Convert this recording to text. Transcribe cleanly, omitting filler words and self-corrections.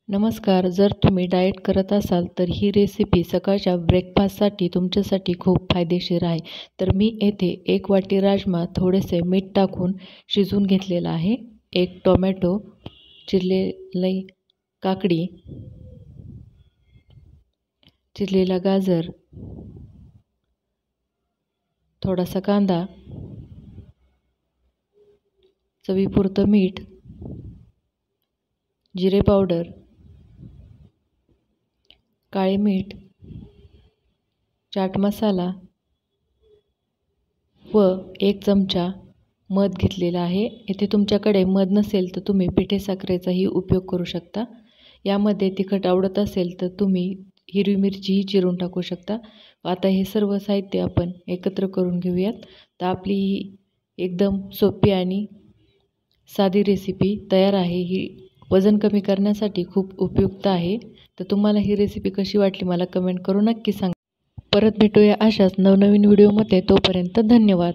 नमस्कार. जर तुम्ही डाएट करत असाल तर ही रेसिपी सकाळच्या ब्रेकफास्टसाठी तुमच्यासाठी खूप फायदेशीर आहे. तर मी येथे 1 वाटी राजमा थोडेसे मीठ टाकून शिजवून घेतलेला आहे. 1 टोमॅटो, चिरलेली काकडी, चिरलेला गाजर, थोडासा कांदा, चवीपुरतं मीठ, जिरे पावडर, काळे मीठ, चाट मसाला व 1 चमचा मध घेतलेला आहे. इथे तुमच्याकडे मध नसेल तर तुम्ही पिठे साखरेचाही उपयोग करू शकता. यामध्ये तिखट आवडत असेल तर तुम्ही हिरवी मिरचीही चिरून टाकू शकता. आता हे सर्व साहित्य आपण एकत्र करून घेऊयात. तर आपली ही एकदम सोपी आणि साधी रेसिपी तयार आहे. ही वजन कमी करण्यासाठी खूप उपयुक्त आहे. तर तुम्हाला ही रेसिपी कशी वाटली मला कमेंट करून नक्की सांगा. परत भेटूया अशाच नवनवीन व्हिडिओमध्ये. तोपर्यंत धन्यवाद.